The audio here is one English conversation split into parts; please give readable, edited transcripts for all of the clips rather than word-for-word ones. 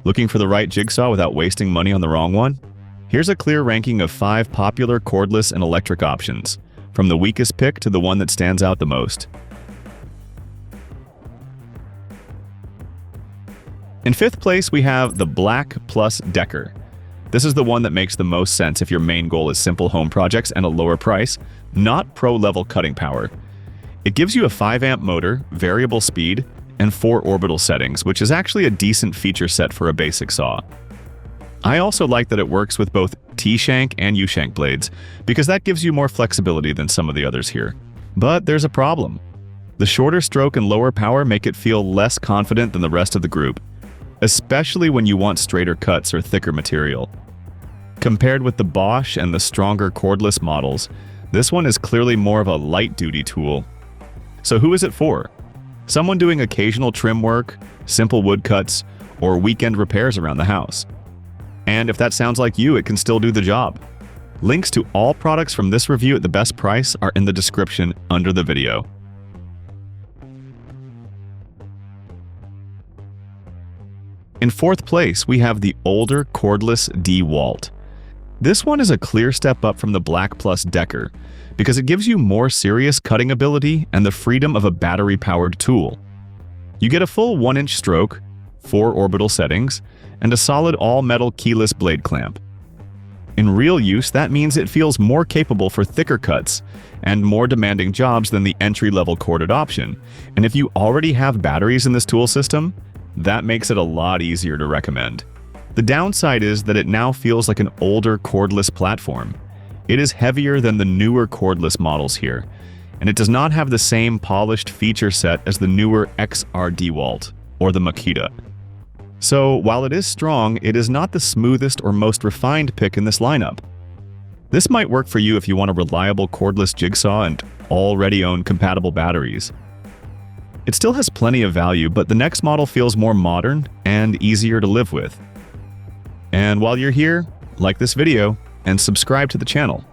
Looking for the right jigsaw without wasting money on the wrong one? Here's a clear ranking of 5 popular cordless and electric options, from the weakest pick to the one that stands out the most. In 5th place, we have the BLACK+DECKER. This is the one that makes the most sense if your main goal is simple home projects and a lower price, not pro-level cutting power. It gives you a 5-amp motor, variable speed, and 4 orbital settings, which is actually a decent feature set for a basic saw. I also like that it works with both T-shank and U-shank blades, because that gives you more flexibility than some of the others here. But there's a problem. The shorter stroke and lower power make it feel less confident than the rest of the group, especially when you want straighter cuts or thicker material. Compared with the Bosch and the stronger cordless models, this one is clearly more of a light-duty tool. So who is it for? Someone doing occasional trim work, simple wood cuts, or weekend repairs around the house. And if that sounds like you, it can still do the job. Links to all products from this review at the best price are in the description under the video. In 4th place, we have the older cordless DEWALT. This one is a clear step up from the BLACK+DECKER because it gives you more serious cutting ability and the freedom of a battery-powered tool. You get a full 1-inch stroke, 4 orbital settings, and a solid all-metal keyless blade clamp. In real use, that means it feels more capable for thicker cuts and more demanding jobs than the entry-level corded option. And if you already have batteries in this tool system, that makes it a lot easier to recommend. The downside is that it now feels like an older cordless platform. It is heavier than the newer cordless models here, and it does not have the same polished feature set as the newer XR DEWALT or the Makita. So while it is strong, it is not the smoothest or most refined pick in this lineup. This might work for you if you want a reliable cordless jigsaw and already own compatible batteries. It still has plenty of value, but the next model feels more modern and easier to live with. And while you're here, like this video and subscribe to the channel.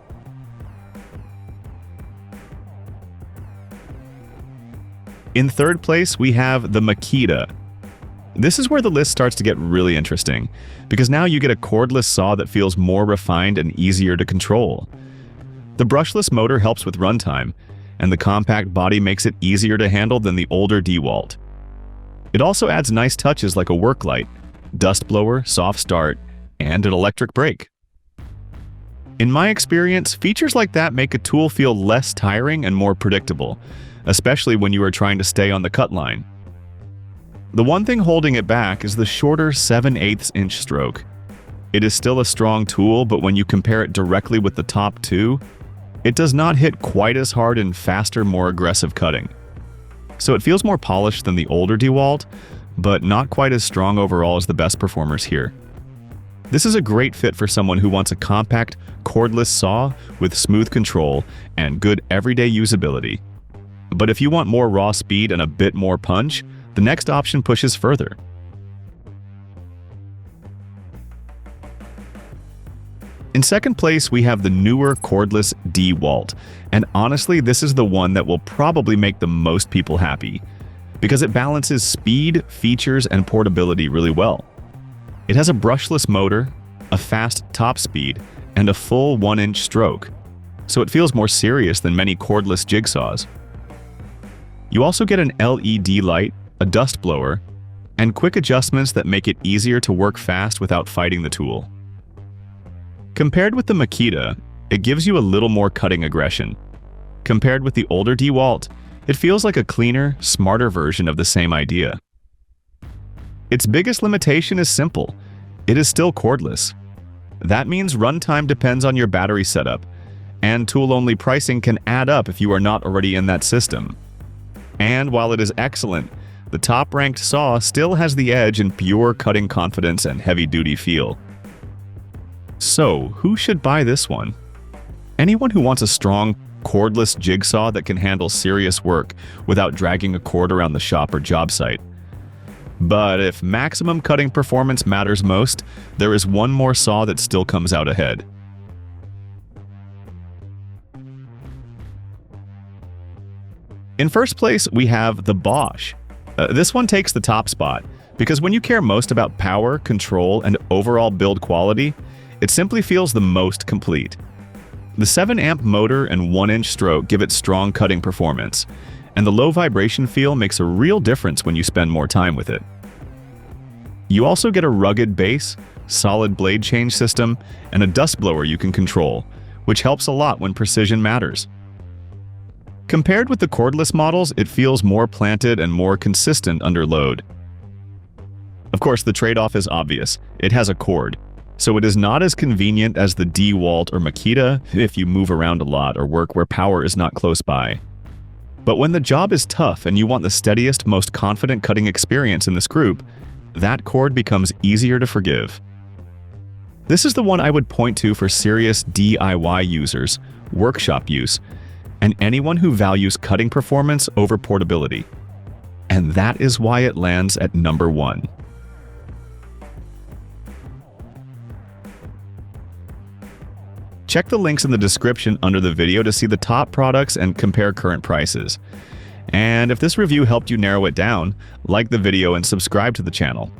In 3rd place, we have the Makita. This is where the list starts to get really interesting, because now you get a cordless saw that feels more refined and easier to control. The brushless motor helps with runtime, and the compact body makes it easier to handle than the older DEWALT. It also adds nice touches like a work light, dust blower, soft start, and an electric brake. In my experience, features like that make a tool feel less tiring and more predictable, especially when you are trying to stay on the cut line. The one thing holding it back is the shorter 7/8 inch stroke. It is still a strong tool, but when you compare it directly with the top 2, it does not hit quite as hard and faster, more aggressive cutting. So it feels more polished than the older DEWALT, but not quite as strong overall as the best performers here. This is a great fit for someone who wants a compact, cordless saw with smooth control and good everyday usability. But if you want more raw speed and a bit more punch, the next option pushes further. In 2nd place, we have the newer cordless DEWALT, and honestly, this is the one that will probably make the most people happy, because it balances speed, features, and portability really well. It has a brushless motor, a fast top speed, and a full 1-inch stroke, so it feels more serious than many cordless jigsaws. You also get an LED light, a dust blower, and quick adjustments that make it easier to work fast without fighting the tool. Compared with the Makita, it gives you a little more cutting aggression. Compared with the older DEWALT, it feels like a cleaner, smarter version of the same idea. Its biggest limitation is simple. It is still cordless. That means runtime depends on your battery setup, and tool-only pricing can add up if you are not already in that system. And while it is excellent, the top-ranked saw still has the edge in pure cutting confidence and heavy-duty feel. So, who should buy this one? Anyone who wants a strong, cordless jigsaw that can handle serious work without dragging a cord around the shop or job site. But if maximum cutting performance matters most, there is one more saw that still comes out ahead. In 1st place, we have the Bosch. This one takes the top spot Because when you care most about power, control, and overall build quality, it simply feels the most complete. The 7-amp motor and 1-inch stroke give it strong cutting performance, and the low vibration feel makes a real difference when you spend more time with it. You also get a rugged base, solid blade change system, and a dust blower you can control, which helps a lot when precision matters. Compared with the cordless models, it feels more planted and more consistent under load. Of course, the trade-off is obvious. It has a cord, so it is not as convenient as the DEWALT or Makita if you move around a lot or work where power is not close by. But when the job is tough and you want the steadiest, most confident cutting experience in this group, that cord becomes easier to forgive. This is the one I would point to for serious DIY users, workshop use, and anyone who values cutting performance over portability. And that is why it lands at number 1. Check the links in the description under the video to see the top products and compare current prices. And if this review helped you narrow it down, like the video and subscribe to the channel.